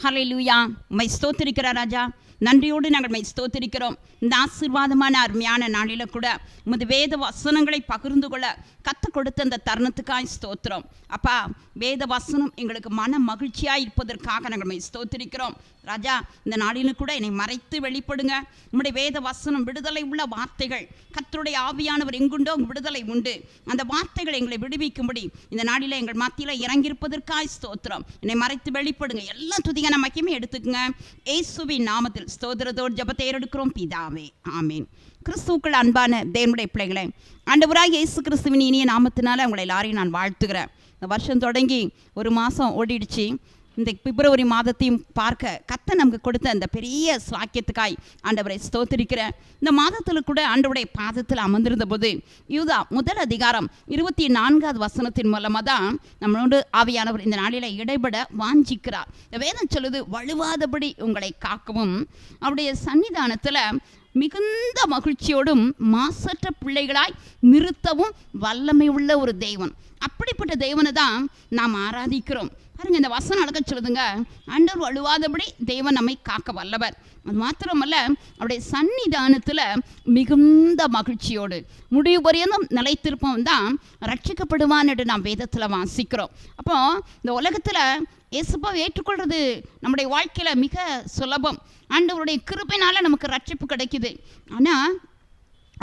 ஹல்லேலூயா. உம்மை ஸ்தோத்திரிக்கிறோம் ராஜா. நன்றியோடு நாங்கள் உம்மை ஸ்தோத்திரிக்கிறோம். இந்த ஆசீர்வாதமான அருமையான நாளில் கூட உமது வேத வசனங்களை பகிர்ந்து கொள்ள கற்றுக் கொடுத்த இந்த தருணத்துக்காய் ஸ்தோத்திரம். அப்பா, வேத வசனம் எங்களுக்கு மன மகிழ்ச்சியாக இருப்பதற்காக நாங்கள் உம்மை ஸ்தோத்திரிக்கிறோம் ராஜா. இந்த நாளிலும் கூட என்னை மறைத்து வெளிப்படுங்க. உம்முடைய வேத வசனம் விடுதலை உள்ள வார்த்தைகள். கர்த்தருடைய ஆவியானவர் எங்குண்டோ அங்கு விடுதலை உண்டு. அந்த வார்த்தைகள் எங்களை விடுவிக்கும்படி இந்த நாளில் எங்கள் மத்தியில் இறங்கியிருப்பதற்காய் ஸ்தோத்திரம். என்னை மறைத்து வெளிப்படுங்க. எல்லா துதியான மகிமை எடுத்துக்கங்க. இயேசுவின் நாமத்தில் ஸ்தோத்திரத்தோடு ஜெபத்தை ஏறெடுக்கிறோம் பிதாவே, ஆமீன். கிறிஸ்துவுக்குள் அன்பான தேவனுடைய பிள்ளைகளை, ஆண்டவராகிய இயேசு கிறிஸ்துவின் இனிய நாமத்தினால உங்களை எல்லாரையும் நான் வாழ்த்துகிறேன். இந்த வருஷம் தொடங்கி ஒரு மாதம் ஓடிடுச்சு. இந்த பிப்ரவரி மாதத்தையும் பார்க்க கர்த்தர் நமக்கு கொடுத்த இந்த பெரிய சாக்கியத்துக்காய் ஆண்டவரை ஸ்தோத்திரிக்கிறேன். இந்த மாதத்தில் கூட ஆண்டவருடைய பாதத்தில் அமர்ந்திருந்த போது யூதா முதல் அதிகாரம் 24வது வசனத்தின் மூலமாக தான் நம்மளோடு ஆவியானவர் இந்த நாளில் இடைபட வாஞ்சிக்கிறார். வேதம் சொல்லுது, வழுவாதபடி உங்களை காக்கவும் அவருடைய சன்னிதானத்தில் மிகுந்த மகிழ்ச்சியோடும் மாசற்ற பிள்ளைகளாய் நிறுத்தவும் வல்லமை உள்ள ஒரு தெய்வன். அப்படிப்பட்ட தெய்வனை தான் நாம் ஆராதிக்கிறோம். பாருங்க, இந்த வசனம் அழக சொல்லுதுங்க, ஆண்டவர் வழுவாதபடி தெய்வன் நம்மை காக்க வல்லவர். அது மாத்திரமல்ல, அவருடைய சன்னிதானத்தில் மிகுந்த மகிழ்ச்சியோடு முடிவு பரியந்தம் நிலைத்திருப்பவன் தான் ரட்சிக்கப்படுவான் என்று நாம் வேதத்தில் வாசிக்கிறோம். அப்போ இந்த உலகத்தில் இயேசுவை ஏற்றுக்கொள்வது நம்முடைய வாழ்க்கையில் மிக சுலபம். ஆண்டவருடைய கிருபையினால நமக்கு ரட்சிப்பு கிடைக்குது. ஆனால்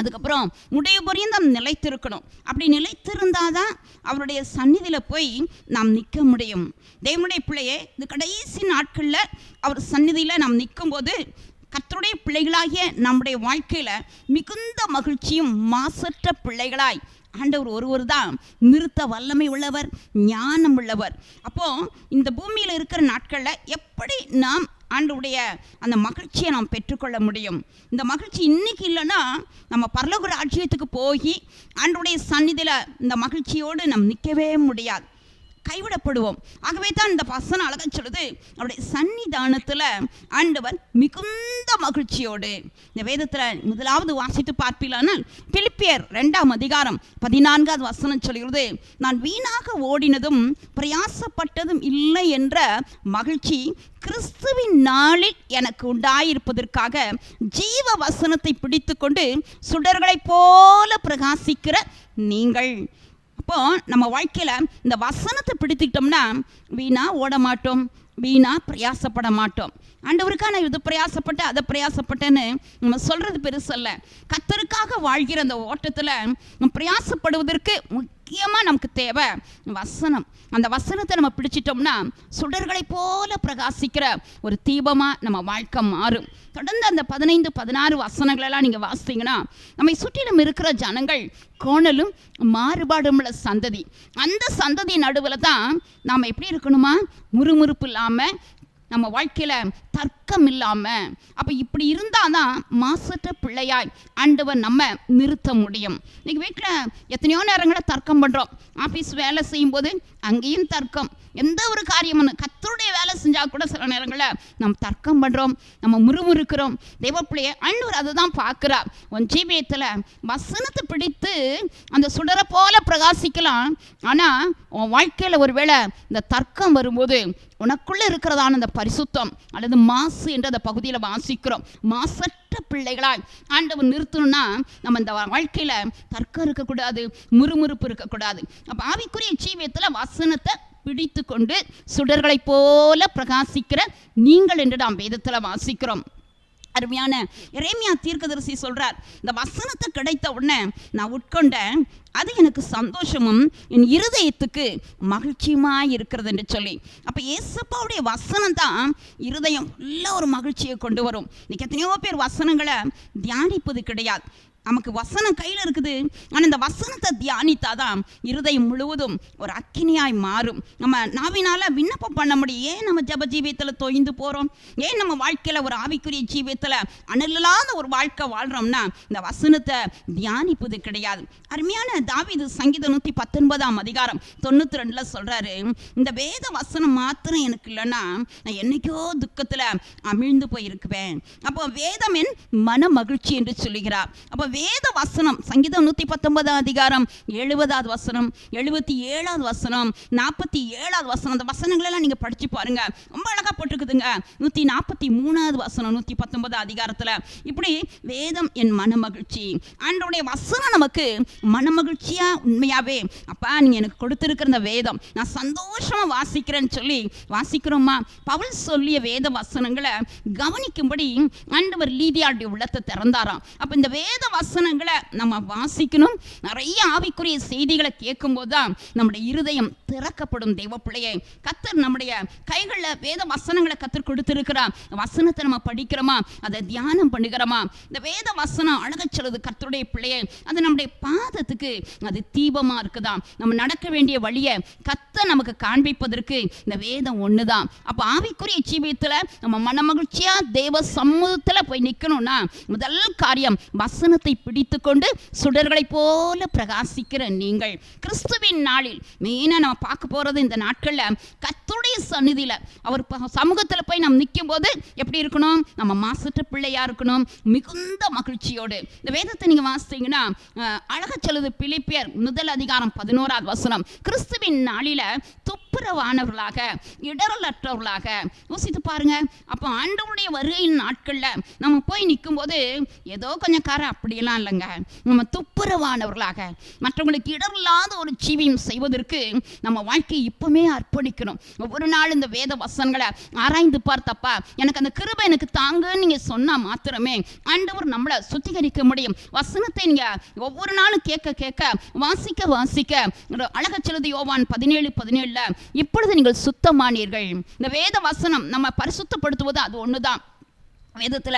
அதுக்கப்புறம் முடிவு பரியந்தம் நிலைத்திருக்கணும். அப்படி நிலைத்திருந்தாதான் அவருடைய சந்நிதியில் போய் நாம் நிற்க முடியும். தேவனுடைய பிள்ளையே, இந்த கடைசி நாட்களில் அவர் சந்நிதியில் நாம் நிற்கும்போது கர்த்தருடைய பிள்ளைகளாகிய நம்முடைய வாழ்க்கையில் மிகுந்த மகிழ்ச்சியும் மாசற்ற பிள்ளைகளாய் ஆண்டவர் ஒருவர் தான் நிறுத்த வல்லமை உள்ளவர், ஞானம் உள்ளவர். அப்போது இந்த பூமியில் இருக்கிற நாட்களில் எப்படி நாம் ஆண்டவருடைய அந்த மகிழ்ச்சியை நாம் பெற்றுக்கொள்ள முடியும்? இந்த மகிழ்ச்சி இன்னைக்கு இல்லைன்னா நம்ம பரலோக ராஜ்யத்துக்கு போய் ஆண்டவருடைய சந்நிதியில் இந்த மகிழ்ச்சியோடு நாம் நிற்கவே முடியாது, கைவிடப்படுவோம். ஆகவே தான் இந்த வசனம் அழகாக சொல்லுது, அவருடைய சன்னிதானத்தில் ஆண்டவர் மிகுந்த மகிழ்ச்சியோடு. இந்த வேதத்தில் முதலாவது வாசித்து பார்ப்பீங்களானால் பிலிப்பியர் 2ஆம் அதிகாரம் 14வது வசனம் சொல்கிறது, நான் வீணாக ஓடினதும் பிரயாசப்பட்டதும் இல்லை என்ற மகிழ்ச்சி கிறிஸ்துவின் நாளில் எனக்கு உண்டாயிருப்பதற்காக ஜீவ வசனத்தை பிடித்து கொண்டு சுடர்களைப் போல பிரகாசிக்கிற நீங்கள். அப்போ நம்ம வாழ்க்கையில் இந்த வசனத்தை பிடித்துக்கிட்டோம்னா வீணா ஓட மாட்டோம், வீணா பிரயாசப்பட மாட்டோம். ஆண்டவருக்காக நான் இது பிரயாசப்பட்டேன், அதை பிரயாசப்பட்டேன்னு நம்ம சொல்கிறது பெருசல்ல. கர்த்தருக்காக வாழ்கிற அந்த ஓட்டத்தில் பிரயாசப்படுவதற்கு முக்கியமாக நமக்கு தேவை வசனம். அந்த வசனத்தை நம்ம பிடிச்சிட்டோம்னா சுடர்களைப் போல பிரகாசிக்கிற ஒரு தீபமாக நம்ம வாழ்க்கை மாறும். தொடர்ந்து அந்த 15-16 வசனங்களெல்லாம் நீங்கள் வாசித்தீங்கன்னா, நம்மை சுற்றிலும் இருக்கிற ஜனங்கள் கோணலும் மாறுபாடும் உள்ள சந்ததி. அந்த சந்ததி நடுவில் தான் நாம் எப்படி இருக்கணுமா, முறுமுறுப்பு இல்லாமல், நம்ம வாழ்க்கையில் தர்க்கம் இல்லாமல். அப்போ இப்படி இருந்தால் தான் மாசற்ற பிள்ளையாய் ஆண்டவர் நம்ம நிறுத்த முடியும். இன்றைக்கி வீட்டில் எத்தனையோ நேரங்களில் தர்க்கம் பண்ணுறோம். ஆஃபீஸ் வேலை செய்யும்போது அங்கேயும் தர்க்கம். எந்த ஒரு காரியம் கர்த்தருடைய வேலை செஞ்சால் கூட சில நேரங்களில் நம்ம தர்க்கம் பண்ணுறோம், நம்ம முறுமுறுக்கிறோம். தெய்வப்பிள்ளையை ஆண்டவர் அதை தான் பார்க்குறார். உன் ஜீவியத்தில் வசனத்தை பிடித்து அந்த சுடரை போல பிரகாசிக்கலாம். ஆனால் உன் வாழ்க்கையில் ஒருவேளை இந்த தர்க்கம் வரும்போது உனக்குள்ளே இருக்கிறதான அந்த பரிசுத்தம் அல்லது மாசு என்ற அந்த பகுதியில் வாசிக்கிறோம். மாசற்ற பிள்ளைகளாய் ஆண்டவர் நிறுத்தணும்னா நம்ம இந்த வாழ்க்கையில் தர்க்கம் இருக்கக்கூடாது, முறுமுறுப்பு இருக்கக்கூடாது. அப்போ ஆவிக்குரிய ஜீவியத்தில் வசனத்தை பிடித்து கொண்டு சுடர்களைப் போல பிரகாசிக்கிற நீங்கள் என்று நாம் வேதத்தில் வாசிக்கிறோம். அருமையான எரேமியா தீர்க்கதரிசி சொல்கிறார், இந்த வசனத்தை கிடைத்த உடனே நான் உட்கொண்டேன், அது எனக்கு சந்தோஷமும் என் இருதயத்துக்கு மகிழ்ச்சியுமாய் இருக்கிறது என்று சொல்லி. அப்போ ஏசப்பாவுடைய வசனம் தான் இருதயம் உள்ள ஒரு மகிழ்ச்சியை கொண்டு வரும். இன்றைக்கி எத்தனையோ பேர் வசனங்களை தியானிப்பது கிடையாது. நமக்கு வசனம் கையில் இருக்குது, ஆனால் இந்த வசனத்தை தியானித்தாதான் இருதயம் முழுவதும் ஒரு அக்கினியாய் மாறும். நம்ம நாவினால் விண்ணப்பம் பண்ண முடியும். ஏன் நம்ம ஜப ஜீவியத்தில் தொய்ந்து போகிறோம்? ஏன் நம்ம வாழ்க்கையில் ஒரு ஆவிக்குரிய ஜீவியத்தில் அனலில்லாத ஒரு வாழ்க்கை வாழ்கிறோம்னா இந்த வசனத்தை தியானிப்பது கிடையாது. அருமையான தாவீது சங்கீதம் 119ஆம் அதிகாரம் 92 சொல்கிறாரு, இந்த வேத வசனம் மாத்திரம் எனக்கு இல்லைன்னா நான் என்னைக்கோ துக்கத்தில் அமிழ்ந்து போயிருக்குவேன். அப்போ வேதம் என் மன மகிழ்ச்சி என்று சொல்லுகிறார். அப்போ வேத வசனம் சங்கீதம் 119 அதிகாரம் 70வது வசனம், 77வது வசனம், 47வது வசனம், அந்த வசனங்கள் எல்லாம் நீங்க படிச்சு பாருங்க, ரொம்ப அழகா போட்டுருக்குதுங்க. 143வது வசனம் 119 அதிகாரத்துல இப்படி வேதம் என் மனமகிழ்ச்சி. ஆண்டவருடைய வசனம் நமக்கு மனமகிழ்ச்சியா உண்மையாவே அப்பா நீங்க எனக்கு கொடுத்திருக்கிற இந்த வேதம் நான் சந்தோஷமா வாசிக்கிறேன்னு சொல்லி வாசிக்கிறோமா? பவுல் சொல்லிய வேத வசனங்களை கவனிக்கும்படி ஆண்டவர் லீதியாளுடைய உள்ளத்தை திறந்தாராம். அப்ப இந்த வேத வசனங்களை நம்ம வாசிக்கணும். நிறைய ஆவிக்குரிய செய்திகளை கேட்கும் போதுதான் நம்முடைய இருதயம் திறக்கப்படும். தேவ பிள்ளையை கத்தர் நம்முடைய கைகளில் வேத வசனங்களை கத்தர் கொடுத்திருக்கிறார். வசனத்தை நம்ம படிக்கிறோமா, அதை தியானம் பண்ணுகிறோமா? இந்த வேத வசனம் அழக சொல்லுது கர்த்தருடைய பிள்ளையை, அது நம்முடைய பாதத்துக்கு அது தீபமா இருக்குதா. நம்ம நடக்க வேண்டிய வழியை கத்த நமக்கு காண்பிப்பதற்கு இந்த வேதம் ஒண்ணுதான். அப்ப ஆவிக்குரிய ஜீவியத்துல நம்ம மனமகிழ்ச்சியா தேவ சமூகத்துல போய் நிக்கணும்னா முதல் காரியம் வசனத்தை பிடித்து கொண்டு சுடர்களை போல பிரகாசிக்கிற நீங்கள் கிறிஸ்துவின் நாளில் மெயினா நம்ம பார்க்க போறது இந்த நாட்கள்ல கர்த்தருடைய சந்நிதியில அவர் சமூகத்துல போய் நம்ம நிற்கும் போது எப்படி இருக்கணும்? நம்ம மாசற்ற பிள்ளையா இருக்கணும், மிகுந்த மகிழ்ச்சியோடு. இந்த வேதத்தை நீங்க வாசித்தீங்கன்னா அழக சொல்லுது பிலிப்பியர் 1 அதிகாரம் 11வது வசனம், கிறிஸ்துவின் நாளில துப்புரவானவர்களாக இடரலற்றவர்களாக. யோசித்து பாருங்க. அப்போ ஆண்டவருடைய வருகையின் நாட்கள்ல நம்ம போய் நிற்கும் போது ஏதோ கொஞ்சம் அப்படியெல்லாம் இல்லைங்க, நம்ம துப்புரவானவர்களாக மற்றவங்களுக்கு இடரில்லாத ஒரு ஜீவியம் செய்வதற்கு நம்ம வாழ்க்கையை இப்பவுமே அர்ப்பணிக்கணும். ஒவ்வொரு நாள் இந்த வேத வசனங்களை ஆராய்ந்து பார்த்தப்பா எனக்கு அந்த கிருபை எனக்கு தாங்கன்னு நீங்க சொன்னா மாத்திரமே ஆண்டவர் நம்மளை சுத்திகரிக்க முடியும். வசனத்தை நீங்க ஒவ்வொரு நாளும் கேட்க கேட்க வாசிக்க வாசிக்க அழக சொல்லுது யோவான் 17:17 இப்பொழுது நீங்கள் சுத்தமானீர்கள். இந்த வேத வசனம் நம்ம பரிசுத்தப்படுத்துவது அது ஒண்ணுதான். வேதத்துல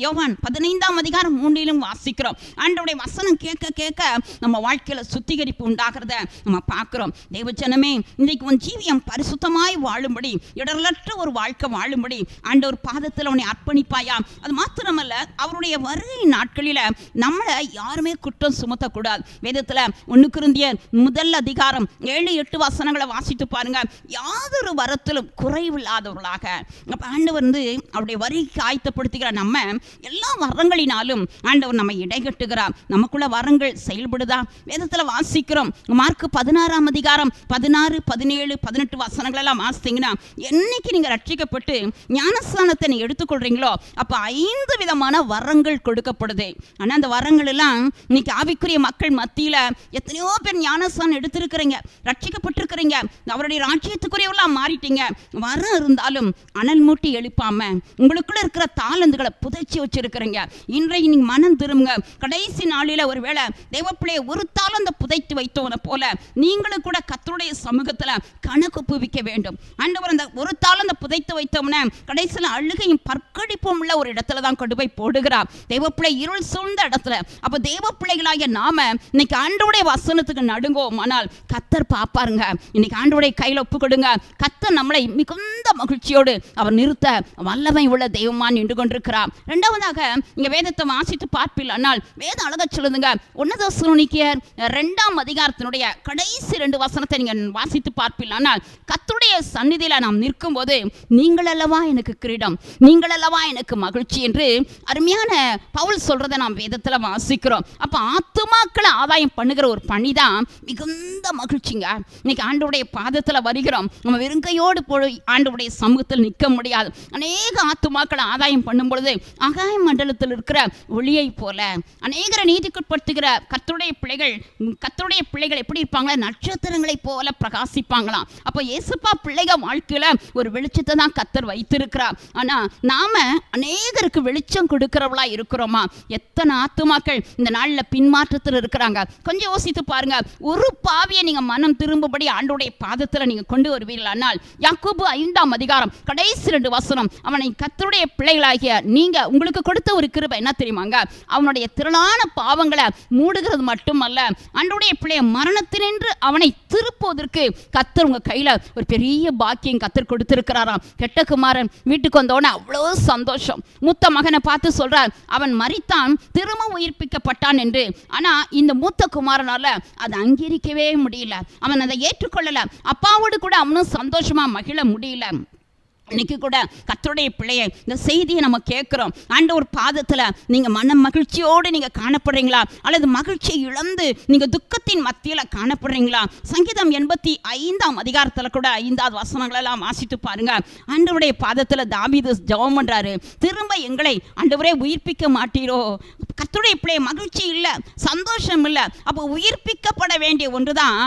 யோவான் 15ஆம் அதிகாரம் 3 வாசிக்கிறோம். ஆண்டவருடைய வசனம் கேட்க கேட்க நம்ம வாழ்க்கையில சுத்திகரிப்பு உண்டாகிறத நம்ம பார்க்கிறோம். தேவஜனமே, இன்றைக்கு உன் ஜீவியம் பரிசுத்தமாய் வாழும்படி, இடரலற்ற ஒரு வாழ்க்கை வாழும்படி ஆண்டவர் பாதத்தில் அவனை அர்ப்பணிப்பாயா? அது மாத்திரமல்ல, அவருடைய வருகை நாட்களில நம்மளை யாருமே குற்றம் சுமத்தக்கூடாது. வேதத்துல 1 கொரிந்தியர் 1 அதிகாரம் 7-8 வசனங்களை வாசித்து பாருங்க. யாதொரு வரத்திலும் குறைவில்லாதவர்களாக ஆண்டவர் அவருடைய வருகைக்கு ஆயத்த படுத்துகிற நம்ம எல்லா வரங்களினாலும் ஆண்டவர் நம்ம இடைகட்டுகிறார். நமக்குள்ள வரங்கள் செயல்படுதா? வேதத்துல வாசிக்கிறோம். மார்க் 16ஆம் அதிகாரம் 16, 17, 18 வசனங்கள் எல்லாம் வாசித்தீங்கன்னா என்னைக்கு நீங்க ரட்சிக்கப்பட்டு ஞானஸ்நானத்தை எடுத்துக்கொள்றீங்களோ அப்ப 5 விதமான வரங்கள் கொடுக்கப்படுது. ஆனா அந்த வரங்கள் எல்லாம் இன்னைக்கு ஆவிக்குரிய மக்கள் மத்தியில எத்தனையோ பேர் ஞானஸ்நானம் எடுத்திருக்கிறீங்க, ரட்சிக்கப்பட்டிருக்கிறீங்க, அவருடைய ராஜ்யத்துக்குரியவர்களா மாறிட்டீங்க. வரம் இருந்தாலும் அனல் மூட்டி எழுப்பாம உங்களுக்குள்ள இருக்கிற தாளந்துகளை புதைச்சி வச்சிருக்கிறீங்க. இன்றைக்கு நீங்க மனம் திரும்புங்க. கடைசி நாளில ஒருவேளை தேவப்பிள்ளையை ஒரு தாளந்த புதைத்து வைத்தவனை போல நீங்களும் கூட கர்த்தருடைய சமூகத்துல கணக்கு புவிக்க வேண்டும். ஆண்டவர் அந்த ஒரு தாளந்த புதைத்து வைத்தவனை கடைசியில் அழுகையும் பற்கடிப்பும் உள்ள ஒரு இடத்துல தான் கொண்டு போய் போடுகிறார். தேவப்பிள்ளை இருள் சூழ்ந்த இடத்துல. அப்ப தேவப்பிள்ளைகளாகிய நாம இன்னைக்கு ஆண்டவருடைய வசனத்துக்கு நடுங்கோம். ஆனால் கர்த்தர் பாப்பாருங்க. இன்னைக்கு ஆண்டவருடைய கையில ஒப்பு கொடுங்க. கர்த்தர் நம்மளை மிகுந்த மகிழ்ச்சியோடு அவர் நிறுத்த வல்லமை உள்ள தெய்வமான் நின்று கொண்டிருக்கிறார். இரண்டாவதாக இங்க வேதத்தை வாசித்து பார்ப்பில், ஆனால் வேதம் அழகா சொல்லுதுங்க. 1 தெசலோனிக்கேயர் 2ஆம் அதிகாரத்தினுடைய கடைசி 2 வசனத்தை நீங்க வாசித்து பார்ப்பில், ஆனால் கர்த்தருடைய சந்நிதியில நாம் நிற்கும் போது நீங்கள் அல்லவா எனக்கு கிரீடம், நீங்கள் அல்லவா எனக்கு மகிழ்ச்சி என்று அருமையான பவுல் சொல்றதை நாம் வேதத்துல வாசிக்கிறோம். அப்ப ஆத்துமாக்களை ஆதாயம் பண்ணுகிற ஒரு பணிதான் மிகுந்த மகிழ்ச்சிங்க. இன்னைக்கு ஆண்டவருடைய பாதத்துல வருகிறோம். நம்ம வெறுங்கையோடு போய் ஆண்டவருடைய சமூகத்தில் நிற்க முடியாது. அநேக ஆத்துமாக்களை ஆதாயம் பண்ணும் பொழுது ஆகாய மண்டலத்தில் இருக்கிற ஒளியை போல அநேகரை நீதிக்குட்படுத்துகிற கர்த்தருடைய பிள்ளைகள் எப்படி இருப்பாங்களா? நட்சத்திரங்களை போல பிரகாசிப்பாங்களாம். அப்போ இயேசுப்பா பிள்ளைகள் வாழ்க்கையில ஒரு வெளிச்சத்தை தான் கர்த்தர் வைத்திருக்கிறார். ஆனா நாம அநேகருக்கு வெளிச்சம் கொடுக்கிறவளா இருக்கிறோமா? எத்தனை ஆத்துமாக்கள் இந்த நாள்ல பின்மாற்றத்தில் இருக்கிறாங்க. கொஞ்சம் யோசித்து பாருங்க. ஒரு பாவியை நீங்க மனம் திரும்பும்படி ஆண்டவருடைய பாதத்துல நீங்க கொண்டு வருவீர்கள். ஆனால் யாக்கோபு 5ஆம் அதிகாரம் கடைசி 2 வசனம், அவனை கர்த்தருடைய பிள்ளைகளாகிய நீங்க உங்களுக்கு கொடுத்த ஒரு கிருபை என்ன தெரியுமாங்க? அவனுடைய திரளான பாவங்களை மூடுகிறது மட்டுமல்ல, ஆண்டவருடைய பிள்ளைய மரணத்தினின்று அவனை திருப்புவதற்கு கர்த்தர் உங்க கையில ஒரு பெரிய பாக்கியம் கர்த்தர் கொடுத்திருக்கிறாராம். கெட்ட குமாரன் வீட்டுக்கு வந்தோடனே அவ்வளோ சந்தோஷம். மூத்த மகனை பார்த்து சொல்றார், அவன் மரித்தான் திரும்ப உயிர்ப்பிக்கப்பட்டான் என்று. ஆனா இந்த மூத்த குமாரனால அதை அங்கீகரிக்கவே முடியல. அவன் அதை ஏற்றுக்கொள்ளல. அப்பாவோடு கூட அவனும் சந்தோஷமா மகிழ முடியல. இன்னைக்கு கூட கர்த்தருடைய பிள்ளையை இந்த செய்தியை நம்ம கேட்குறோம். ஆண்டவர் பாதத்தில் நீங்கள் மன மகிழ்ச்சியோடு நீங்கள் காணப்படுறீங்களா, அல்லது மகிழ்ச்சியை இழந்து நீங்கள் துக்கத்தின் மத்தியில் காணப்படுறீங்களா? சங்கீதம் 85 அதிகாரத்தில் கூட 5வது வசனங்களெல்லாம் வாசித்து பாருங்க. ஆண்டவருடைய பாதத்தில் தாவீது ஜெபம் பண்றாரு, திரும்ப எங்களை ஆண்டவரே உயிர்ப்பிக்க மாட்டீரோ? கர்த்தருடைய பிள்ளையை மகிழ்ச்சி இல்லை, சந்தோஷம் இல்லை. அப்போ உயிர்ப்பிக்கப்பட வேண்டிய ஒன்று தான்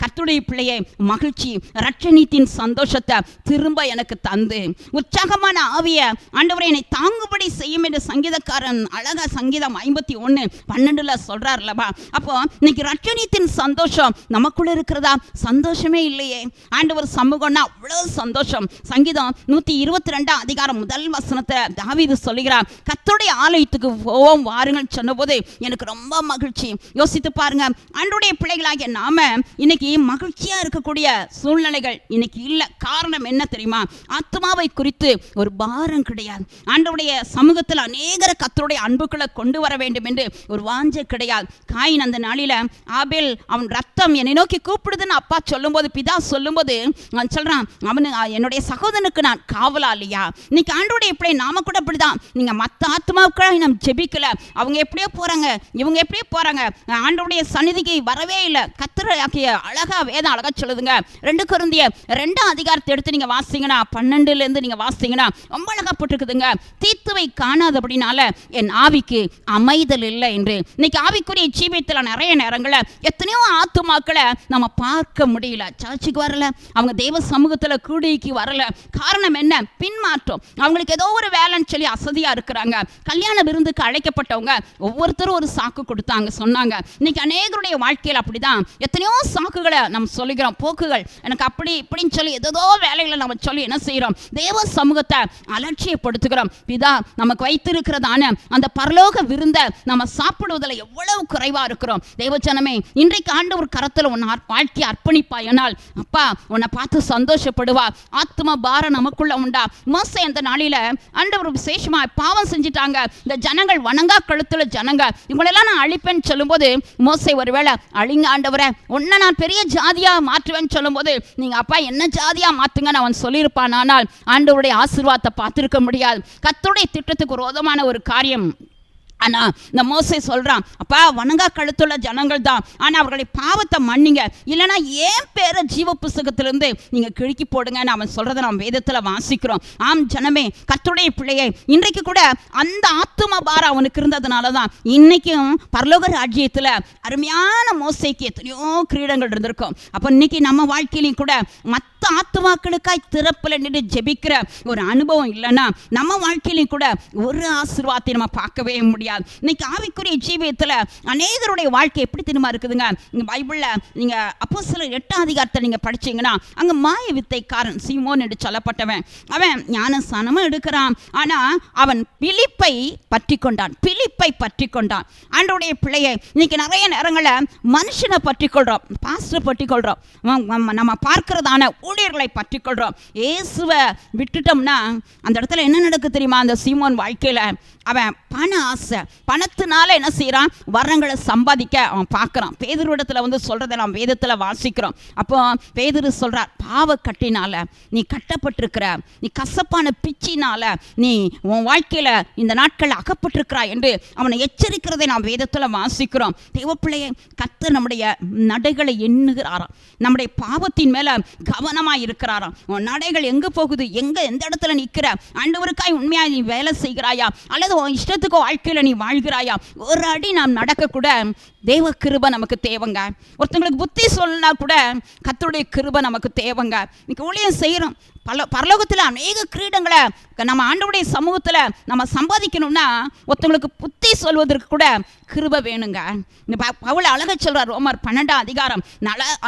கர்த்தருடைய பிள்ளையை மகிழ்ச்சி, ரட்சணியத்தின் சந்தோஷத்தை திரும்ப எனக்கு தந்து உற்சாகமான ஆவிய ஆண்டவரே என்னை தாங்குபடி செய்யும் என்று சங்கீதக்காரன் அழகா சங்கீதம் 51:12 சொல்றாருலப்பா. அப்போ இன்னைக்கு ரட்சணியத்தின் சந்தோஷம் நமக்குள்ள இருக்கிறதா? சந்தோஷமே இல்லையே. ஆண்டவர் சமூகம்னா அவ்வளவு சந்தோஷம். சங்கீதம் 122 அதிகாரம் 1 வசனத்தை தாவீது சொல்லுகிறார், கர்த்தருடைய ஆலயத்துக்கு போவோம் வாருங்கள் சொன்னபோது எனக்கு ரொம்ப மகிழ்ச்சி. யோசித்து பாருங்க, ஆண்டவருடைய பிள்ளைகளாகிய நாம இன்னைக்கு மகிழ்ச்சியா இருக்கக்கூடிய சூழ்நிலைகள் இன்னைக்கு இல்லை. காரணம் என்ன தெரியுமா? ஆத்மாவை குறித்து ஒரு பாரம் கிடையாது. ஆண்டவருடைய சமூகத்தில் அநேகரை கர்த்தருடைய அன்புக்குள்ள கொண்டு வர வேண்டும் என்று ஒரு வாஞ்சை கிடையாது. காயின் அந்த நாளில ஆபேல் அவன் ரத்தம் என்னை நோக்கி கூப்பிடுதுன்னு அப்பா சொல்லும்போது, பிதா சொல்லும்போது அவன் சொல்றான், அவனு என்னுடைய சகோதரனுக்கு நான் காவலா இல்லையா? இன்னைக்கு ஆண்டவருடைய பிள்ளை நாம கூட அப்படிதான். நீங்க மற்ற ஆத்மாவுக்காக நம்ம ஜெபிக்கல, அவங்க எப்படியோ போறாங்க, இவங்க எப்படியோ போறாங்க, ஆண்டவருடைய சந்நிதிக்கு வரவே இல்லை. கர்த்தராகிய அழகா வேதம் அழகா சொல்லுதுங்க. 2 கொரிந்தியர் 2 அதிகாரத்தை எடுத்து நீங்க வாசிங்கன்னா 12 நீங்க வாசிங்கன்னா ரொம்ப அழகா போட்டுருக்குதுங்க. தீத்துவை காணாத அப்படினால என் ஆவிக்கு அமைதல் இல்லை என்று. இன்னைக்கு ஆவிக்குரிய ஜீவியத்தில் நிறைய நேரங்களில் எத்தனையோ ஆத்துமாக்களை நம்ம பார்க்க முடியல. சர்ச்சுக்கு வரல, அவங்க தெய்வ சமூகத்தில் கூடிக்கு வரல. காரணம் என்ன? பின்மாற்றம். அவங்களுக்கு ஏதோ ஒரு வேலைன்னு சொல்லி அசதியா இருக்கிறாங்க. கல்யாண விருந்துக்கு அழைக்கப்பட்டவங்க ஒவ்வொருத்தரும் ஒரு சாக்கு கொடுத்தாங்க, சொன்னாங்க. இன்னைக்கு அநேகருடைய வாழ்க்கையில் அப்படிதான். எத்தனையோ சாக்குகளை நம்ம சொல்லுகிறோம், போக்குகள் எனக்கு அப்படி இப்படின்னு சொல்லி ஏதோ வேலைகளை நம்ம சொல்லி என்ன செய்யறோம்? தேவ சமூகத்தை அலட்சியப்படுத்துகிறோம். பிதா நமக்கு வைத்திருக்கிறதான அந்த பரலோக விருந்த நம்ம சாப்பிடுவதில் எவ்வளவு குறைவா இருக்கிறோம். தேவஜனமே, இன்றைக்கு ஆண்டவர் கரத்தில் உன் வாழ்க்கையை அர்ப்பணிப்பாயனால் அப்பா உன்னை பார்த்து சந்தோஷப்படுவா. ஆத்ம பாரம் நமக்குள்ள உண்டா? மோசே அந்த நாளில ஆண்டவர் விசேஷமா பாவம் செஞ்சுட்டாங்க. இந்த ஜனங்கள் வணங்கா கழுத்துல ஜனங்க, இவங்களெல்லாம் நான் அழிப்பேன்னு சொல்லும்போது மோசே ஒருவேளை அழிங்க ஆண்டவரை, உன்னை நான் பெரிய ஜாதியா மாற்றுவேன்னு சொல்லும்போது நீங்க அப்பா என்ன ஜாதியா மாத்துங்கன்னு அவன் சொல்லியிருப்பான். ஆனால் ஆண்டவருடைய ஆசீர்வாதத்தை பார்த்திருக்க முடியாது. கர்த்தருடைய திட்டத்துக்கு விரோதமான ஒரு காரியம். ஆனா இந்த மோசே சொல்றான், அப்பா வணங்கா கழுத்துள்ள ஜனங்கள் தான், ஆனா அவர்களுடைய பாவத்தை மன்னிங்க, இல்லைன்னா ஏன் பேரை ஜீவ புஸ்தகத்திலிருந்து நீங்க கிழக்கி போடுங்கன்னு அவன் சொல்றதை நாம் வேதத்துல வாசிக்கிறோம். ஆம் ஜனமே, கர்த்தருடைய பிள்ளையை இன்றைக்கு கூட அந்த ஆத்தும பாரம் அவனுக்கு இருந்ததுனாலதான் இன்னைக்கும் பரலோக ராஜ்யத்துல அருமையான மோசேக்கு எத்தனையோ கிரீடங்கள் இருந்திருக்கும். அப்ப இன்னைக்கு நம்ம வாழ்க்கையிலையும் கூட மற்ற ஆத்துமாக்களுக்காய் திறப்புல நின்று ஜெபிக்கிற ஒரு அனுபவம் இல்லைன்னா நம்ம வாழ்க்கையிலையும் கூட ஒரு ஆசீர்வாதத்தை நம்ம பார்க்கவே முடியாது. இன்னைக்கு ஆவிக்குரிய ஜீவியத்தில் அநேகருடைய வாழ்க்கை எப்படி தெரியுமா இருக்குதுங்க? நீங்க பைபிள்ல நீங்க அப்போஸ்தலர் 8 அதிகாரத்தை நீங்க படிச்சீங்கன்னா அங்க மாய வித்தைக்காரன் சீமோன் என்று சொல்லப்பட்டவன், அவன் ஞானஸ்நானமும் எடுக்கிறான். ஆனா அவன் பிலிப்பை பற்றி கொண்டான். ஆண்டவருடைய பிள்ளையை இன்னைக்கு நிறைய நேரங்களில் மனுஷனை பற்றி கொள்றோம், பாஸ்டரை பற்றி கொள்றோம், நம்ம பார்க்கிறதான ஊழியர்களை பற்றி கொள்றோம். இயேசுவை விட்டுட்டோம்னா அந்த இடத்துல என்ன நடக்கு தெரியுமா? அந்த சீமோன் வாழ்க்கையில அவன் பண ஆசை, பணத்தினால என்ன செய்யறான்? வரங்களை சம்பாதிக்க அவன் பார்க்கறான். பேதுருவிடத்துல வந்து சொல்றதை நாம் வேதத்துல வாசிக்கிறோம். அப்போ பேதுரு சொல்றார், பாவ கட்டினால நீ கட்டப்பட்டிருக்கிற, நீ கசப்பான பிச்சினால நீ உன் வாழ்க்கையில இந்த நாட்கள் அகப்பட்டிருக்கிறாய் என்று அவனை எச்சரிக்கிறதை நாம் வேதத்துல வாசிக்கிறோம். தேவப்பிள்ளையை கர்த்தர் நம்முடைய நடைகளை எண்ணுகிறாராம், நம்முடைய பாவத்தின் மேல கவனமா இருக்கிறாராம். உன் நடைகள் எங்க போகுது, எந்த இடத்துல நிற்கிற, ஆண்டவருக்காய் உண்மையா நீ வேலை செய்கிறாயா, அல்லது உன் இஷ்டத்துக்கு வாழ்க்கையில நீ வாழ்கிறாயா? ஒரு அடி நாம் நடக்க கூட தேவ கிருபை நமக்கு தேவைங்க. ஒருத்தங்களுக்கு புத்தி சொல்லனா கூட கர்த்தருடைய கிருபை நமக்கு தேவைங்க. இன்னைக்கு ஊழியம் செய்யறோம், பரலோகத்தில் அநேக கிரீடங்களை நம்ம ஆண்டவருடைய சமூகத்தில் நம்ம சம்பாதிக்கணும்னா ஒருத்தவங்களுக்கு புத்தி சொல்வதற்கு கூட கிருபை வேணுங்க. பவுல் அழகா சொல்றாரு, ரோமர் 12 அதிகாரம்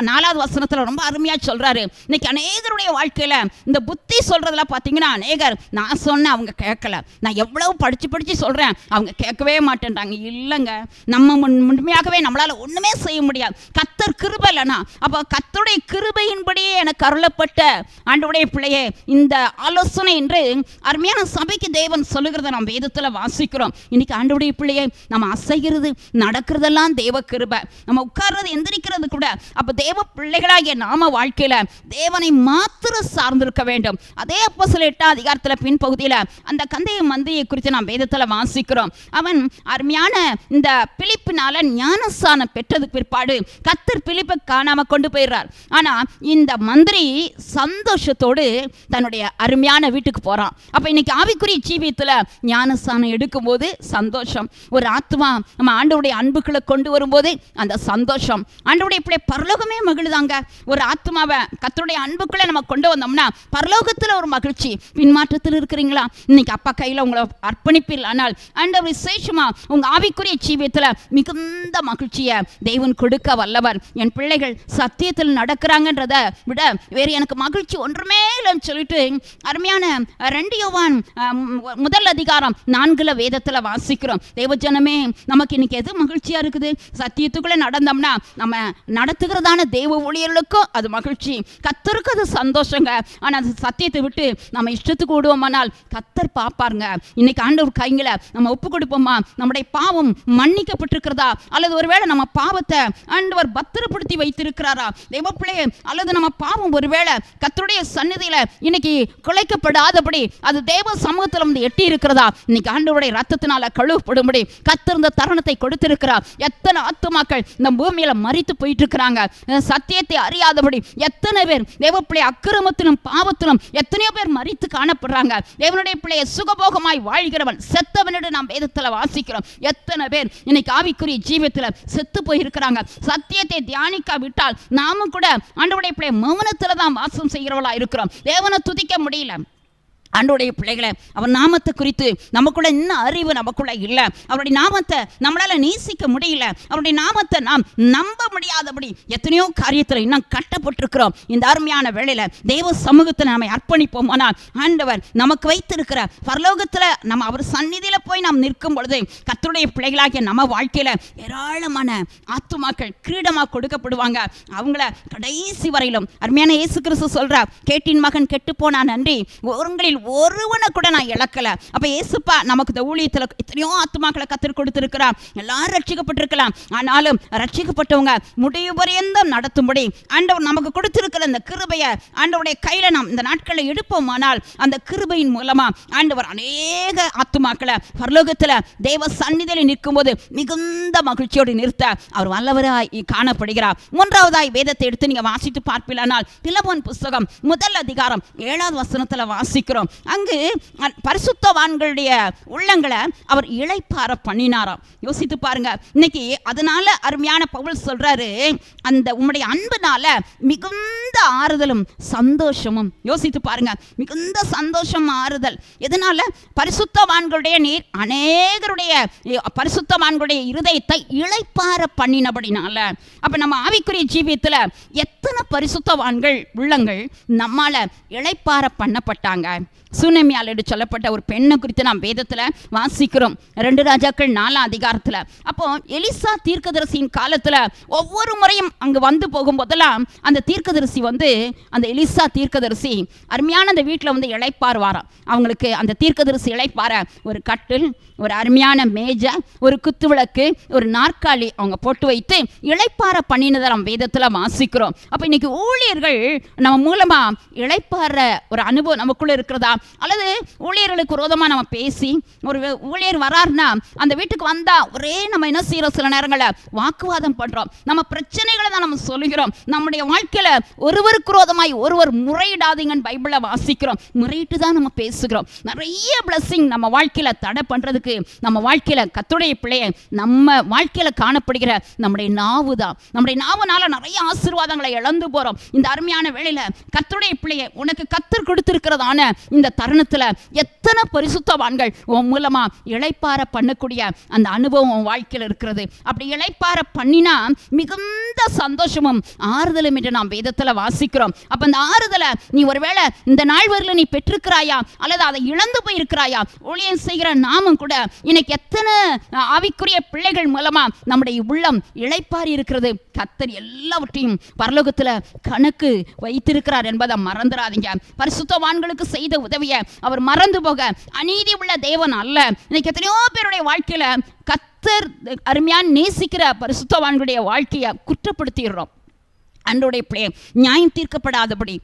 4வது வசனத்தில் ரொம்ப அருமையா சொல்றாரு. இன்னைக்கு அநேகருடைய வாழ்க்கையில இந்த புத்தி சொல்றதுல பார்த்தீங்கன்னா அநேகர் நான் சொன்ன அவங்க கேட்கல, நான் எவ்வளவு படிச்சு சொல்றேன் அவங்க கேட்கவே மாட்டேன்றாங்க. இல்லைங்க, நம்ம உண்மையாகவே நம்மளால ஒண்ணுமே செய்ய முடியாது. கர்த்தர் கிருபை இல்லைனா அப்போ கர்த்தருடைய கிருபையின்படியே எனக்கு அருளப்பட்ட ஆண்டவருடைய பிள்ளையே, இந்த ஆலோசனை என்று அருமையான சபைக்கு தேவன் சொல்லுகிறத நாம் வேதத்தில் வாசிக்கிறோம். இன்னைக்கு ஆண்டவருடைய பிள்ளையே, நம்ம அசைகிறது நடக்கிறதெல்லாம் தேவ கிருபை. நம்ம உட்கார்றது எந்திரிக்கிறது கூட அப்போ தேவ பிள்ளைகளாகிய நாம வாழ்க்கையில் தேவனை மாத்திரம் சார்ந்திருக்க வேண்டும். அதே அப்போஸ்தலர் 8ஆம் அதிகாரத்தில் பின்பகுதியில் அந்த கந்தைய மந்தையை குறித்து நாம் வேதத்தில் வாசிக்கிறோம். அவன் அருமையான இந்த பிலிப்பினால ஞானஸ்நானம் பெற்றதுக்கு பிற்பாடு கர்த்தர் பிலிப்பை காணாம கொண்டு போயிடுறார். ஆனா இந்த மந்திரி சந்தோஷத்தோடு தன்னுடைய அருமையான வீட்டுக்கு போறான். அப்ப இன்னைக்கு ஆவிக்குரிய ஜீவியத்துல ஞானஸ்நானம் எடுக்கும்போது சந்தோஷம். ஒரு ஆத்மா நம்ம ஆண்டவருடைய அன்புகளை கொண்டு வரும்போது அந்த சந்தோஷம் ஆண்டவருடைய இப்படி பரலோகமே மகிழுதாங்க. ஒரு ஆத்மாவை கர்த்தருடைய அன்புக்குள்ள நம்ம கொண்டு வந்தோம்னா பரலோகத்துல ஒரு மகிழ்ச்சி. பின்மாற்றத்தில் இருக்கிறீங்களா? இன்னைக்கு அப்பா கையில உங்களை அர்ப்பணிப்பில், ஆனால் ஆண்டவர் விசேஷமா உங்க ஆவிக்குரிய ஜீவியத்துல மிகுந்த மகிழ்ச்சியை தேவன் கொடுக்க வல்லவர். என் பிள்ளைகள் சத்தியத்தில் நடக்கிறாங்கன்றத விட வேறு எனக்கு மகிழ்ச்சி ஒன்றுமே இல்லைன்னு சொல்லிட்டு அருமையான 2 யோவான் 1 அதிகாரம் 4 வேதத்துல வாசிக்கிறோம். தேவஜனமே, நமக்கு இன்னைக்கு எது மகிழ்ச்சியா இருக்குது? சத்தியத்துக்குள்ள நடந்தோம்னா நம்ம நடத்துகிறதான தேவ ஊழியர்களுக்கும் அது மகிழ்ச்சி, கர்த்தருக்கு அது சந்தோஷங்க. ஆனா அது சத்தியத்தை விட்டு நம்ம இஷ்டத்துக்கு விடுவோமானால் கர்த்தர் பார்ப்பாருங்க. இன்னைக்கு ஆண்டவர் கைங்களை நம்ம ஒப்பு கொடுப்போமா? நம்முடைய பாவம் மன்னிக்கப்பட்டிருக்கிறதா, அல்லது ஒருவேளை நம்ம பாவத்தை ஆண்டவர் பத்திரப்படுத்தி வைத்திருக்கிறாரா தேவ பிள்ளையே, அல்லது நம்ம பாவம் ஒருவேளை கர்த்தருடைய சந்நிதியில இன்னைக்கு குலைக்கப்படாதபடி அது தேவ சமூகத்தில் வந்து எட்டி இருக்கிறதா? இன்னைக்கு ஆண்டவருடைய ரத்தத்தினால கழுவப்படும்படி கர்த்தர் இந்த தருணத்தை கொடுத்திருக்கிறார். எத்தனை ஆத்துமாக்கள் இந்த பூமியில மரித்து போயிட்டு இருக்கிறாங்க சத்தியத்தை அறியாதபடி. எத்தனை பேர் தேவ பிள்ளை அக்கிரமத்திலும் பாவத்திலும் எத்தனையோ பேர் மரித்து காணப்படுறாங்க. தேவனுடைய பிள்ளையை சுகபோகமாய் வாழ்கிறவன் செத்தவனிடம் நாம் வேதத்துல வாசிக்கிறோம். எத்தனை பேர் இன்னைக்கு ஆவிக்குரிய ஜீவியத்துல செத்து போயிருக்கிறாங்க. சத்தியத்தை தியானிக்க விட்டால் நாமும் கூட ஆண்டவருடைய பிள்ளை மௌனத்துல தான் வாசம் செய்கிறவளா இருக்கிறோம். தேவனை துதிக்க முடியல. ஆண்டவருடைய பிள்ளைகளை அவர் நாமத்தை குறித்து நமக்குள்ள இன்னும் அறிவு நமக்குள்ள இல்லை. அவருடைய நாமத்தை நம்மளால நேசிக்க முடியல. அவருடைய நாமத்தை நாம் நம்ப முடியாதபடி எத்தனையோ காரியத்தில் இன்னும் கட்டப்பட்டிருக்கிறோம். இந்த அருமையான வேளையில தேவ சமூகத்தில் நம்மை அர்ப்பணிப்போம். ஆனால் ஆண்டவர் நமக்கு வைத்திருக்கிற பரலோகத்தில் நம்ம அவர் சந்நிதியில போய் நாம் நிற்கும் பொழுது கர்த்தருடைய பிள்ளைகளாகிய நம்ம வாழ்க்கையில ஏராளமான ஆத்துமாக்கள் கிரீடமாக கொடுக்கப்படுவாங்க. அவங்கள கடைசி வரையிலும் அருமையான இயேசு கிறிஸ்து சொல்றார், கேட்டின் மகன் கெட்டு போனான் அன்றி ஒருங்களில் ஒருவனை கூட நான் இழக்கல. அப்ப இயேசுப்பா நமக்கு இந்த ஊழியத்தில் எத்தனையோ ஆத்துமாக்களை கத்தர் கொடுத்திருக்கிறார். எல்லாரும் ரட்சிக்கப்பட்டிருக்கலாம். ஆனாலும் ரட்சிக்கப்பட்டவங்க முடிவு பரியந்தம் நடத்தும்படி ஆண்டவர் நமக்கு கொடுத்திருக்கிற இந்த கிருபையை ஆண்டவருடைய கையில நாம் இந்த நாட்களை எடுப்போமானால் அந்த கிருபையின் மூலமா ஆண்டவர் அநேக ஆத்துமாக்களை பரலோகத்துல தேவ சந்நிதியில் நிற்கும் போது மிகுந்த மகிழ்ச்சியோடு நிறுத்த அவர் வல்லவராய் காணப்படுகிறார். 3ஆவதாய் வேதத்தை எடுத்து நீங்க வாசித்து பார்ப்பீர்களானால் பிலமோன் புஸ்தகம் 1 அதிகாரம் 7வது வசனத்துல வாசிக்கிறோம். அங்கு பரிசுத்தவான்களுடைய உள்ளங்களை அவர் இளைப்பாற பண்ணினாராம். யோசித்து பாருங்க. இன்னைக்கு அதனால அருமையான பவுல் சொல்றாரு, அந்த உம்முடைய அன்புனால மிகுந்த ஆறுதலும் சந்தோஷமும். யோசித்து பாருங்க, மிகுந்த சந்தோஷம் ஆறுதல் எதனால? பரிசுத்தவான்களுடைய நீர் அநேகருடைய பரிசுத்தவான்களுடைய இருதயத்தை இளைப்பாற பண்ணினபடினால. அப்ப நம்ம ஆவிக்குரிய ஜீவியத்துல எத்தனை பரிசுத்தவான்கள் உள்ளங்கள் நம்மால இளைப்பாற பண்ணப்பட்டாங்க. சூனேமியால் என்று சொல்லப்பட்ட ஒரு பெண்ணை குறித்து நாம் வேதத்தில் வாசிக்கிறோம். 2 ராஜாக்கள் 4ஆம் அதிகாரத்தில். அப்போ எலிசா தீர்க்கதரிசியின் காலத்தில் ஒவ்வொரு முறையும் அங்கு வந்து போகும்போதெல்லாம் அந்த தீர்க்கதரிசி வந்து அந்த எலிசா தீர்க்கதரிசி அருமையான அந்த வீட்டில் வந்து இளைப்பாறுவாராம். அவங்களுக்கு அந்த தீர்க்கதரிசி இளைப்பாற ஒரு கட்டில், ஒரு அருமையான மேஜை, ஒரு குத்துவிளக்கு, ஒரு நாற்காலி அவங்க போட்டு வைத்து இளைப்பாற பண்ணினதை நம்ம வேதத்தில் வாசிக்கிறோம். அப்போ இன்னைக்கு ஊழியர்கள் நம்ம மூலமா இளைப்பாற ஒரு அனுபவம் நமக்குள்ள இருக்கிறதா? அல்லது ஊழியர்களுக்கு விரோதமாக நம்ம பேசி ஒரு ஊழியர் வராருன்னா அந்த வீட்டுக்கு வந்தா ஒரே நம்ம என்ன செய்யறோம்? சில நேரங்களில் வாக்குவாதம் பண்றோம். நம்ம பிரச்சனைகளை தான் நம்ம சொல்லுகிறோம். நம்முடைய வாழ்க்கையில ஒருவருக்கு விரோதமாய் ஒருவர் முறையிடாதீங்கன்னு பைபிளை வாசிக்கிறோம். முறையிட்டு தான் நம்ம பேசுகிறோம். நிறைய பிளஸிங் நம்ம வாழ்க்கையில தடை பண்றதுக்கு நம்ம வாழ்க்கையில கர்த்தருடைய பிள்ளையை நம்ம வாழ்க்கையில காணப்படுகிற நம்முடைய நாவு தான். நம்முடைய நாவுனால நிறைய ஆசீர்வாதங்களை இழந்து போறோம். இந்த அருமையான வேளையில கர்த்தருடைய பிள்ளையை உனக்கு கர்த்தர் கொடுத்திருக்கிறதான இந்த தருணத்தில் எத்தனை பரிசுத்தவான்கள் உன் மூலமா இளைப்பாற பண்ணக்கூடிய அந்த அனுபவம் உன் வாழ்க்கையில் இருக்கிறது. அப்படி இளைப்பாற பண்ணினா மிகுந்த சந்தோஷமும் ஆறுதலும் என்று நாம் வேதத்தில் வாசிக்கிறோம். அப்ப அந்த ஆறுதலை நீ ஒருவேளை இந்த நாள் வரையில் நீ பெற்றிருக்கிறாயா அல்லது அதை இழந்து போயிருக்கிறாயா? ஊழியம் செய்கிற நாமும் கூட இன்னைக்கு எத்தனை ஆவிக்குரிய பிள்ளைகள் மூலமா நம்முடைய உள்ளம் இளைப்பாறி இருக்கிறது. கர்த்தர் எல்லாவற்றையும் பரலோகத்துல கணக்கு வைத்திருக்கிறார் என்பதை மறந்துடாதீங்க. பரிசுத்தவான்களுக்கு செய்த உதவியை அவர் மறந்து போக அநீதி உள்ள தேவன் அல்ல. இன்னைக்கு எத்தனையோ பேருடைய வாழ்க்கையில கர்த்தர் அருமையான நேசிக்கிற பரிசுத்தவான்களுடைய வாழ்க்கையை குற்றப்படுத்திடுறோம். அன்றைய பிள்ளை நியாயம் தீர்க்கப்படாதபடி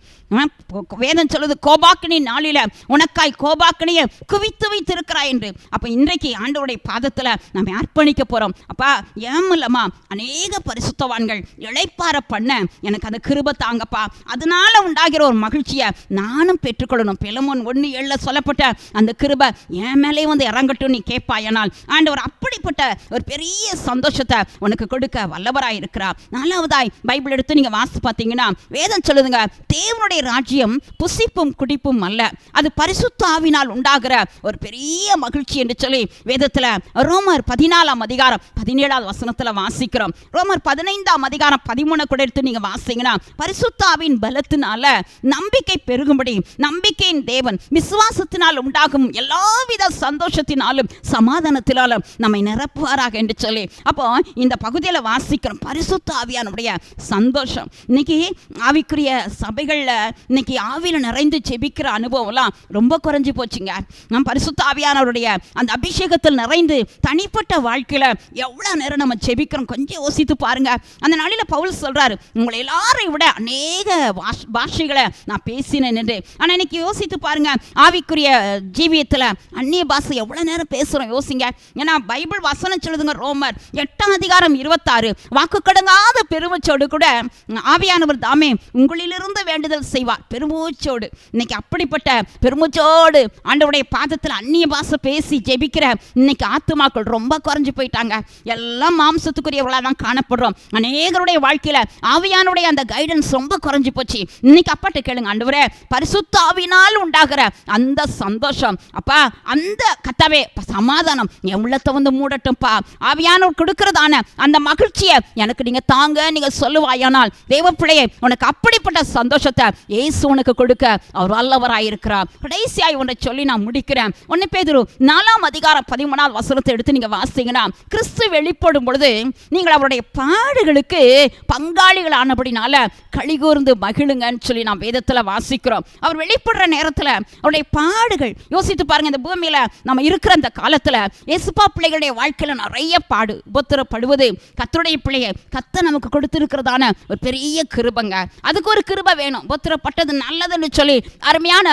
வேதம் சொல்லுது, கோபாக்கினி நாளில உனக்காய் கோபாக்கினியை குவித்து வைத்திருக்கிறாய் என்று. அப்போ இன்றைக்கு ஆண்டவருடைய பாதத்தில் நம்ம அர்ப்பணிக்க போகிறோம். அப்பா ஏன் இல்லம்மா அநேக பரிசுத்தவான்கள் இளைப்பாற பண்ண எனக்கு அந்த கிருபை தாங்கப்பா, அதனால உண்டாகிற ஒரு மகிழ்ச்சியை நானும் பெற்றுக்கொள்ளணும். பிலமோன் 1:7 சொல்லப்பட்ட அந்த கிருபை என் மேலே வந்து இறங்கட்டும் நீ கேட்பாயனால் ஆண்டவர் அப்படிப்பட்ட ஒரு பெரிய சந்தோஷத்தை உனக்கு கொடுக்க வல்லவராய் இருக்கிறார். நாலாவதாய் பைபிள் எடுத்து நீங்க வாசி பார்த்தீங்கன்னா வேதம் சொல்லுதுங்க, தேவனுடைய ராஜ்யம் புசிப்பும் குடிப்பும் அல்ல, அது பரிசுத்த ஆவினால் உண்டாகிற ஒரு பெரிய மகிழ்ச்சி என்று சொல்லி வேதத்தில் ரோமர் 14:17 வாசிக்கிறோம். ரோமர் 15:13 கூட எடுத்து நீங்க வாசிங்கன்னா பரிசுத்த ஆவியின் பலத்தினால நம்பிக்கை பெருகும்படி நம்பிக்கையின் தேவன் விசுவாசத்தினால் உண்டாகும் எல்லாவித சந்தோஷத்தினாலும் சமாதானத்தினாலும் நம்மை நிரப்புவாராக என்று சொல்லி அப்போ இந்த பகுதியில் வாசிக்கிறோம். பரிசுத்த ஆவியானுடைய சந்தோஷம் இன்னைக்கு ஆவிக்குரிய சபைகளில் இன்னைக்கு ஆவியில் நிறைந்து ஜெபிக்கிற அனுபவம்லாம் ரொம்ப குறைஞ்சி போச்சுங்க. நம்ம பரிசுத்த ஆவியானவருடைய அந்த அபிஷேகத்தில் நிறைந்து தனிப்பட்ட வாழ்க்கையில் எவ்வளோ நேரம் நம்ம ஜெபிக்கிறோம் கொஞ்சம் யோசித்து பாருங்க. அந்த நாளில் பவுல் சொல்றாரு, உங்களை எல்லாரையும் விட அநேக பாஷைகளை நான் பேசினேன் என்று. ஆனால் இன்னைக்கு யோசித்து பாருங்க, ஆவிக்குரிய ஜீவியத்தில் அந்நிய பாஷை எவ்வளோ நேரம் பேசுகிறோம் யோசிங்க. ஏன்னா பைபிள் வசனம் சொல்லுதுங்க, ரோமர் 8:26 வாக்கு கடங்காத பெருமச்சோடு கூட ஆவியானவர் தாமே உங்களிலிருந்து வேண்டுதல் செய்வார் பெருமூச்சோடு. இன்னைக்கு அப்படிப்பட்ட பெருமூச்சோடு ஆண்டவருடைய பாதத்தில் அந்நிய பாஷை பேசி ஜெபிக்கிற இன்னைக்கு ஆத்துமாக்கள் ரொம்ப குறைஞ்சு போயிட்டாங்க. எல்லாம் மாம்சத்துக்குரியவர்களாக தான் காணப்படுறோம். அநேகருடைய வாழ்க்கையில ஆவியானுடைய அந்த கைடன்ஸ் ரொம்ப குறைஞ்சு போச்சு. இன்னைக்கு அப்பாட்ட கேளுங்க, ஆண்டவரே பரிசுத்த ஆவியினால் உண்டாகிற அந்த சந்தோஷம் அப்பா, அந்த கத்தாவே சமாதானம் என் உள்ளத்தை வந்து மூடட்டும்பா, ஆவியானவர் கொடுக்கிறதான அந்த மகிழ்ச்சியை எனக்கு நீங்க தாங்க நீங்க சொல்லுவாயானால் தேவப்பிள்ளையே உனக்கு அப்படிப்பட்ட சந்தோஷத்தை இயேசு உனக்கு கொடுக்க அவர் வல்லவராயிருக்கிறார். கடைசியாய் ஒன்றை சொல்லி நான் முடிக்கிறேன். 1 பேதுரு 4:13 எடுத்து நீங்க வாசிங்கன்னா, கிறிஸ்து வெளிப்படும் பொழுது நீங்கள் அவருடைய பாடுகளுக்கு பங்காளிகள் ஆனபடினால களிகூர்ந்து மகிழுங்கன்னு சொல்லி நாம் வேதத்தில் வாசிக்கிறோம். அவர் வெளிப்படுற நேரத்தில் அவருடைய பாடுகள் யோசித்து பாருங்க. இந்த பூமியில நம்ம இருக்கிற அந்த காலத்தில் இயேசுப்பா பிள்ளைகளுடைய வாழ்க்கையில நிறைய பாடு உபத்திரப்படுவது கர்த்தருடைய பிள்ளையை கர்த்தர் நமக்கு கொடுத்திருக்கிறதான ஒரு பெரிய கிருபைங்க. அதுக்கு ஒரு கிருபை வேணும். உபத்திரப்பட்டது நல்லதுன்னு சொல்லி அருமையான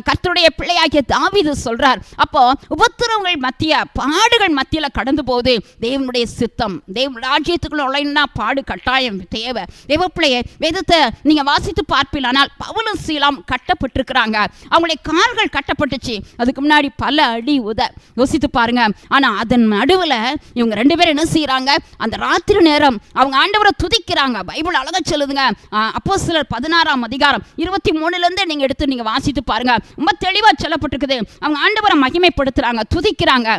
கர்த்தருடைய பிள்ளையாகிய தாவீது சொல்றார். அப்போ உபத்திரவங்கள் மத்திய பாடுகள் மத்தியில கடந்து போகுது தேவனுடைய சித்தம். தேவ ராஜ்யத்துக்குள்ள நுழைனா பாடு கட்டாயம் தேவை. தேவ பிள்ளையை வேதத்தை நீங்க வாசித்து பார்ப்பீங்களானால் பவுலும் சீலாம் கட்டப்பட்டிருக்கிறாங்க. அவங்களுடைய கால்கள் கட்டப்பட்டுச்சு. அதுக்கு முன்னாடி பல அடி உத யோசித்து பாருங்க. ஆனா அதன் நடுவில் இவங்க 2 பேரும் என்ன செய்யறாங்க, அந்த ராத்திரி நேரம் அவங்க ஆண்டவரை துதிக்கிறாங்க. பைபிள் அழகா சொல்லுதுங்க. அப்போஸ்தலர் 16:23 நீங்க எடுத்து நீங்க வாசித்து பாருங்க. ரொம்ப தெளிவா சொல்லப்பட்டிருக்குது. அவங்க ஆண்டவரை மகிமைப்படுத்துறாங்க, துதிக்கிறாங்க.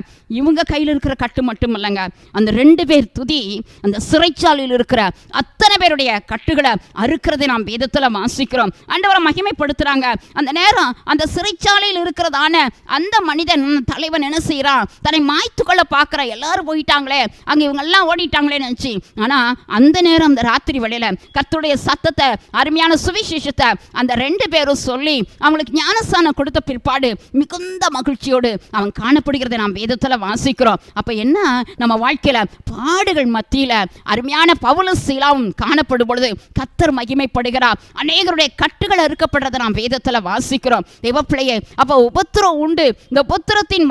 இவங்க கையில் இருக்கிற கட்டு மட்டும் இல்லைங்க, அந்த 2 பேர் துதி அந்த சிறைச்சாலையில் இருக்கிற அத்தனை பேருடைய கட்டுகளை அறுக்கிறதை நாம் வேதத்தில் வாசிக்கிறோம். ஆண்டவரை மகிமைப்படுத்துறாங்க. அந்த நேரம் அந்த சிறைச்சாலையில் இருக்கிறதான அந்த மனிதன் தலைவன் என்ன செய்யறான், தன்னை மாய்த்து கொள்ள பார்க்கிற எல்லாரும் போயிட்டாங்களே, அங்க இவங்க எல்லாம் ஓடிட்டாங்களே நினைச்சு. ஆனா அந்த நேரம் அந்த ராத்திரி வேளையில கர்த்தருடைய சத்தத்தை அருமையான சுவிசேஷத்தை அந்த 2 பேரும் சொல்லி அவங்களுக்கு ஞானஸ்தானம் கொடுத்த பிற்பாடு மிகுந்த மகிழ்ச்சியோடு அவன் காணப்படுகிறதை நாம் வேதத்தில் வாசிக்கிறோம். அப்ப என்ன, நம்ம வாழ்க்கையில பாடுகள் மத்தியில அருமையான பவுலும் சீலாவும் காணப்படும் பொழுது கர்த்தர் மகிமைப்படுகிறார். அநேகருடைய கட்டுகள் அறுக்கப்படுறதை நாம் வேதத்தில் வாசிக்கிறோம். தேவப்பிள்ளையே அப்ப உபத்திரம் உண்டு. இந்த உபத்திரத்தின்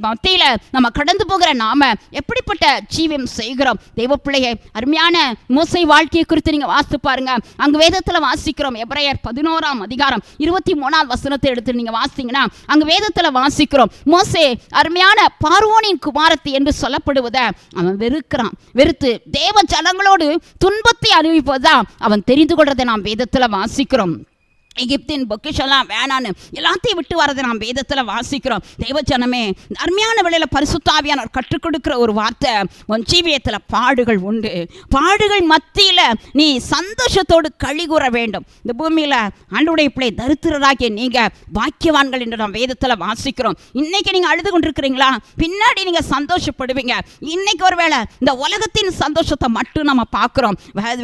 மத்தியில நம்ம கடந்து போகிற நாம எப்படிப்பட்ட ஜீவியம் செய்கிறோம். தேவப்பிள்ளையே அருமையான மோசே வாழ்க்கையை குறித்து நீங்க வாசித்து பாருங்க. அங்க வேதத்துல வாசிக்கிறோம். எபிரேயர் 11:23 எடுத்து நீங்க வாசிங்கன்னா அங்க வேதத்துல வாசிக்கிறோம். மோசே அருமையான பார்வோனின் குமாரத்தி என்று சொல்லப்படுவதை அவன் வெறுக்கிறான். வெறுத்து தேவ ஜனங்களோடு துன்பத்தை அனுபவிப்பதா அவன் தெரிந்து கொள்றதை நாம் வேதத்துல வாசிக்கிறோம். எகிப்தின் பொக்கிஷெல்லாம் வேணான்னு எல்லாத்தையும் விட்டு வரதை நாம் வேதத்தில் வாசிக்கிறோம். தேவஜனமே, அருமையான வேளையில் பரிசுத்த ஆவியானவர் கற்றுக் கொடுக்கிற ஒரு வார்த்தை, உன் ஜீவியத்தில் பாடுகள் உண்டு. பாடுகள் மத்தியில் நீ சந்தோஷத்தோடு களி கூற வேண்டும். இந்த பூமியில் ஆண்டவருடைய பிள்ளை தரித்திரராகிய நீங்கள் பாக்கியவான்கள் என்று நாம் வேதத்தில் வாசிக்கிறோம். இன்னைக்கு நீங்கள் அழுது கொண்டிருக்கிறீங்களா? பின்னாடி நீங்கள் சந்தோஷப்படுவீங்க. இன்னைக்கு ஒருவேளை இந்த உலகத்தின் சந்தோஷத்தை மட்டும் நம்ம பார்க்குறோம்.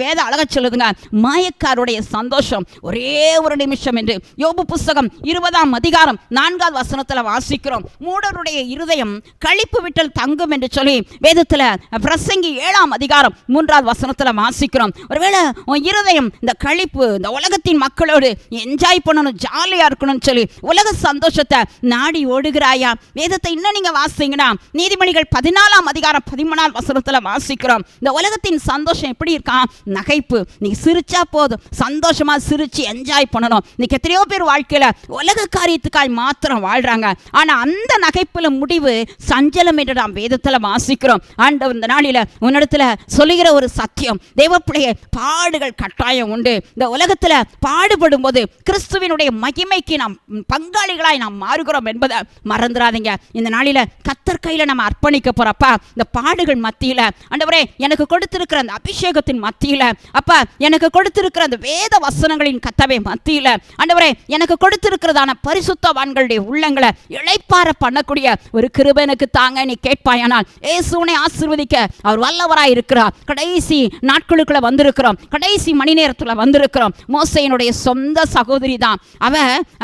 வேத அழக சொல்லுதுங்க, மாயக்காருடைய சந்தோஷம் ஒரே ஒரு நிமிஷம் என்று. யோபு புஸ்தகம் 20ஆம் அதிகாரம் 4வது வசனத்தில் வாசிக்கிறோம், மூடருடைய இருதயம் களிப்பு விட்டல் தங்கும் என்று சொல்லி வேதத்தில் பிரசங்கி 7ஆம் அதிகாரம் 3வது வசனத்தில் வாசிக்கிறோம். ஒருவேளை உன் இருதயம் இந்த களிப்பு, இந்த உலகத்தின் மக்களோடு என்ஜாய் பண்ணணும், ஜாலியாக இருக்கணும்னு சொல்லி உலக சந்தோஷத்தை நாடி ஓடுகிறாயா? வேதத்தை இன்னும் நீங்கள் வாசிங்கன்னா நீதிமொழிகள் 14ஆம் அதிகாரம் 13வது வசனத்தில் வாசிக்கிறோம், இந்த உலகத்தின் சந்தோஷம் எப்படி இருக்கான்? நகைப்பு. நீ சிரிச்சா போதும், சந்தோஷமா சிரிச்சு என்ஜாய் பண்ணணும். இன்னைக்கு எத்தனையோ பேர் வாழ்க்கையில உலக காரியத்துக்காய் மாத்திரம் வாழ்றாங்க. ஆனா அந்த நகைப்புல முடிவு சஞ்சலம் என்று நாம் வேதத்துல வாசிக்கிறோம். ஆண்டவர் இந்த நாளில உன்னிடத்துல சொல்லுகிற ஒரு சத்தியம், தேவப்பிள்ளைய பாடுகள் கட்டாயம் உண்டு. இந்த உலகத்துல பாடுபடும் போது கிறிஸ்துவினுடைய மகிமைக்கு நாம் பங்காளிகளாய் நாம் மாறுகிறோம் என்பதை மறந்துடாதீங்க. இந்த நாளில கர்த்தர் கையில நம்ம அர்ப்பணிக்க போறப்பா, இந்த பாடுகள் மத்தியில ஆண்டவரே எனக்கு கொடுத்திருக்கிற அந்த அபிஷேகத்தின் மத்தியில, அப்பா எனக்கு கொடுத்திருக்கிற அந்த வேத வசனங்களின் கத்தவை மத்தியில, ஆண்டவரே எனக்கு கொடுத்திருக்கிறதான பரிசுத்தவான்களுடைய உள்ளங்களை இளைப்பாற பண்ணக்கூடிய ஒரு கிருபை எனக்கு தாங்க நீ கேட்பாயானால், இயேசுவை ஆசீர்வதிக்க அவர் வல்லவராய் இருக்கிறார். கடைசி நாட்களுக்குள்ள வந்திருக்கிறோம், கடைசி மணி நேரத்துல வந்திருக்கிறோம். மோசேயினுடைய சொந்த சகோதரி தான் அவ.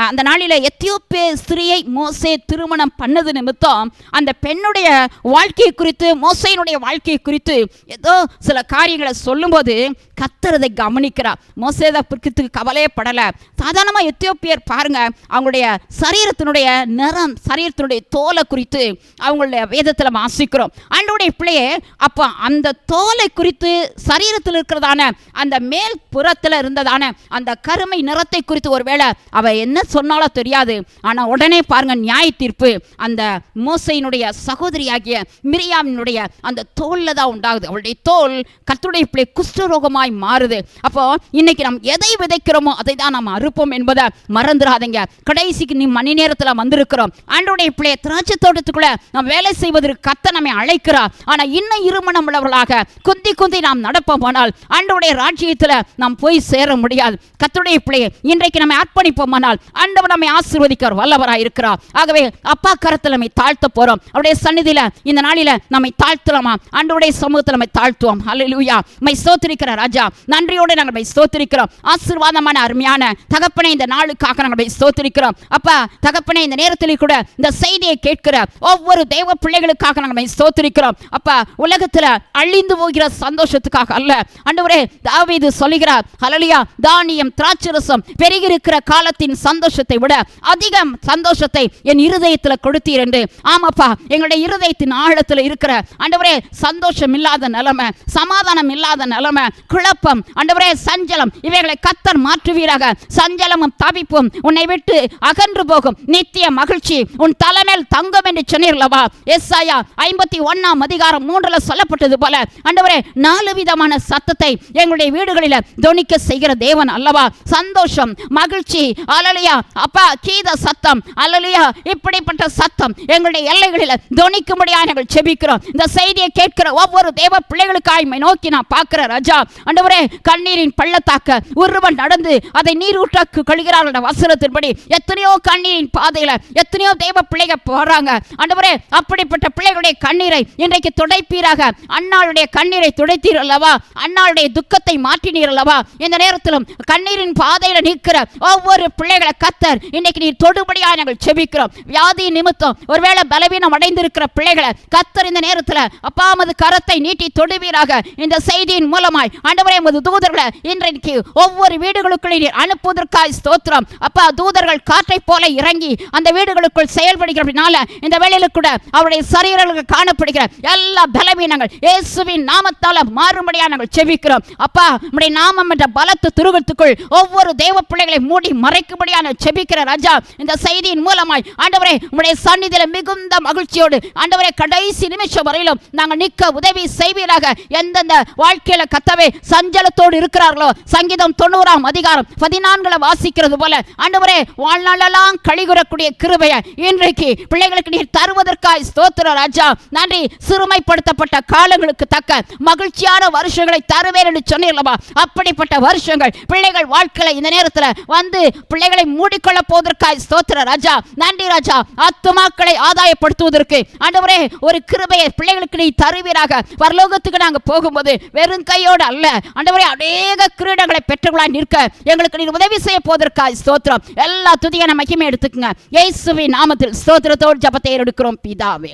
அந்த நாளில எத்தியோப்பிய ஸ்திரியை மோசே திருமணம் பண்ணது நிமித்தம் அந்த பெண்ணுடைய வாழ்க்கையை குறித்து, மோசேயினுடைய வாழ்க்கையை குறித்து ஏதோ சில காரியங்களை சொல்லும்போது கர்த்தரை கவனிக்கிறார். மோசேதை குறித்து கவலையே படலை. சாதாரணமாக எத்தியோப்பியர் பாருங்க, அவங்களுடைய சரீரத்தினுடைய நிறம், சரீரத்தினுடைய தோலை குறித்து அவங்களுடைய வேதத்தில் வாசிக்கிறோம். ஆண்டவருடைய பிள்ளையே, அப்போ அந்த தோலை குறித்து, சரீரத்தில் இருக்கிறதான அந்த மேல் புறத்தில் இருந்ததான அந்த கருமை நிறத்தை குறித்து ஒருவேளை அவ என்ன சொன்னாலும் தெரியாது. ஆனால் உடனே பாருங்க நியாய தீர்ப்பு அந்த மோசேயினுடைய சகோதரியாகிய மிரியாமினுடைய அந்த தோல்ல தான் உண்டாகுது. அவளுடைய தோல் கர்த்தருடைய பிள்ளை குஷ்டரோகமாய் மாறுது. அப்போ இன்னைக்கு நாம் எதை விதைக்கிறோமோ அதை தான் நாம் அறுப்போம் என்பதை மறந்துடாதீங்க. கடைசிக்கு நீ மணி நேரத்தில் வந்திருக்கிறோம். ஆண்டவருடைய பிள்ளைய திராட்சை தோட்டத்துக்குள்ள நாம் வேலை செய்வதற்கு கர்த்தர் நம்மை அழைக்கிறார். ஆனால் இன்னும் இருமணம் உள்ளவர்களாக குந்தி குந்தி நாம் நடப்போமானால் ஆண்டவருடைய ராஜ்யத்தில் நாம் போய் சேர முடியாது. கர்த்தருடைய பிள்ளையை இன்றைக்கு நம்ம அர்ப்பணிப்போமானால் ஆண்டவர் நம்மை ஆசீர்வதிக்க வல்லவராய் இருக்கிறார். ஆகவே அப்பா கரத்தில் நம்மை தாழ்த்த போறோம். அவருடைய சந்நிதியில இந்த நாளில நம்மை தாழ்த்தலாமா? ஆண்டவருடைய சமூகத்தில் நம்மை தாழ்த்துவோம். ஹல்லேலூயா. மை ஸ்தோத்திரிக்கிற ராஜா, நன்றியோடு நாங்கள் ஸ்தோத்திரிக்கிறோம். ஆசீர்வாதமான அருமையான தகப்பனே, இந்த நாளுக்காக நாங்கள் ஸ்தோத்திரிக்கிறோம். அப்பா தகப்பனே, இந்த நேரத்தில் கூட இந்த செய்தியை கேட்கிற ஒவ்வொரு தேவ பிள்ளைகளுக்காக நாங்கள் ஸ்தோத்திரிக்கிறோம். அப்பா உலகத்தில் அழிந்து போகிற சந்தோஷத்துக்காக அல்ல. ஆண்டவரே, தாவீது சொல்லுகிறார், ஹல்லேலூயா, தானியம் திராட்சரசம் பெருகி இருக்கிற காலத்தின் சந்தோஷத்தை விட அதிகம் சந்தோஷத்தை என் இருதயத்தில் கொடுத்தீர் என்று. ஆமாப்பா, எங்களுடைய இருதயத்தின் ஆழத்தில் இருக்கிற ஆண்டவரே சந்தோஷம் இல்லாத நிலைமை, சமாதானம் இல்லாத நிலைமை, குழப்பம், ஆண்டவரே சஞ்சலம், இவைகளை கர்த்தர் மாற்றுவீராக. சஞ்சலமும் தவிப்பும் உன்னை விட்டு அகன்று போகும். நித்திய மகிழ்ச்சி உன் தலைமையில் தங்கும் என்று சொன்னீர்களவா? எஸ்ஐயா 51ஆம் அதிகாரம் 3ல் சொல்லப்பட்டது போல ஆண்டவரே 4 விதமான சத்தத்தை எங்களுடைய வீடுகளில் தொனிக்க செய்கிற தேவன் அல்லவா? சந்தோஷம், மகிழ்ச்சி, அல்லேலூயா, அப்பா கீத சத்தம், அல்லேலூயா, இப்படிப்பட்ட சத்தம் எங்களுடைய எல்லைகளில் தொனிக்கும்படியாக நாங்கள் ஜெபிக்கிறோம். இந்த செய்தியை கேட்கிற ஒவ்வொரு தேவ பிள்ளைகளுக்காய் நோக்கி நான் பார்க்கிற ராஜா, ஆண்டவரே கண்ணீரின் பள்ளத்தாக்க ஒருவன் நடந்து அதை நீரூற்றாக்கு கழுகிறார்கள் வசனத்தின்படி எத்தனையோ கண்ணீரின் பாதையில எத்தனையோ தேவ பிள்ளைகள் போறாங்க. ஆண்டவரே அப்படிப்பட்ட பிள்ளைகளுடைய கண்ணீரை இன்றைக்கு துடைப்பீராக. அன்னாளுடைய கண்ணீரை துடைத்தீர் அல்லவா? அன்னாளுடைய துக்கத்தை மாற்றினீர் அல்லவா? இந்த நேரத்திலும் கண்ணீரின் பாதையில நிற்கிற ஒவ்வொரு பிள்ளைகளை கர்த்தர் இன்னைக்கு நீர் தொடுபடியாக நாங்கள் ஜெபிக்கிறோம். வியாதி நிமித்தம் ஒருவேளை பலவீனம் அடைந்திருக்கிற பிள்ளைகளை கர்த்தர் இந்த நேரத்தில் அப்பா உமது கரத்தை நீட்டி தொடுவீராக. இந்த செய்தியின் மூலமாய் ஆண்டவரே உமது தூதர்களை இன்றைக்கு ஒவ்வொரு வீடுகளுக்குள்ளே நீர் அனுப்புவதற்காக ஸ்தோத்திரம். அப்பா தூதர்கள் காற்றை போல இறங்கி அந்த வீடுகளுக்குள் செயல்படுகிறதுனால இந்த வேளையில கூட அவருடைய சரீரங்களுக்கு காணப்படுகிற எல்லா பலவீனங்கள் இயேசுவின் நாமத்தால மாறும்படியாக நாங்கள் ஜெபிக்கிறோம். அப்பா உம்முடைய நாமம் என்ற பலத்த துருவத்துக்குள் ஒவ்வொரு தேவ பிள்ளைகளை மூடி மறைக்கும்படியாக ஜெபிக்கிற ராஜா, இந்த செய்தியின் மூலமாய் ஆண்டவரே உம்முடைய சந்நிதியில மிகுந்த மகிழ்ச்சியோடு ஆண்டவரே கடைசி நிமிஷம் வரையிலும் நாங்கள் நிற்க உதவி செய்வீராக. எந்தெந்த வாழ்க்கையில கர்த்தாவே சஞ்சலத்தோடு இருக்கிறார்களோ, சங்கீதம் 90ஆம் அதிகாரம் 14 நீதிமான்களை வாசிக்கிறது போல ஆண்டவரே வாழ்நாளெல்லாம் கழிகுறக்கூடிய கிருபையை இன்றைக்கு பிள்ளைகளுக்கு நீர் தருவதற்காய் ஸ்தோத்திர ராஜா. நன்றி. சிறுமைப்படுத்தப்பட்ட காலங்களுக்கு தக்க மகிழ்ச்சியான வருஷங்களை தருவேன் என்று சொன்னீர்களா? அப்படிப்பட்ட வருஷங்கள் பிள்ளைகள் வாழ்க்கையில இந்த நேரத்தில் வந்து பிள்ளைகளை மூடிக்கொள்ள போவதற்காய் ஸ்தோத்திர ராஜா. நன்றி ராஜா. ஆத்துமாக்களை ஆதாயப்படுத்துவதற்கு ஆண்டவரே ஒரு கிருபையை பிள்ளைகளுக்கு நீ தருவீராக. பரலோகத்துக்கு நாங்கள் போகும்போது வெறும் கையோடு அல்ல ஆண்டவரே, அநேக கிரீடங்களை பெற்றுக்கொள்ள நிற்க எங்களுக்கு நீர் உதவி செய்ய போவதற்காய் ஸ்தோத்திரம். எல்லா துதியான மகிமை எடுத்துக்கங்க. இயேசுவின் நாமத்தில் ஸ்தோத்திரத்தோடு ஜெபத்தை எடுக்கிறோம் பிதாவே.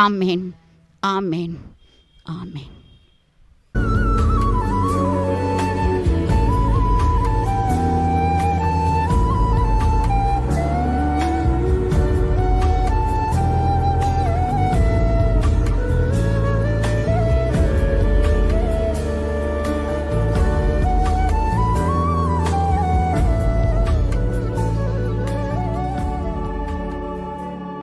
ஆமென், ஆமென், ஆமென்.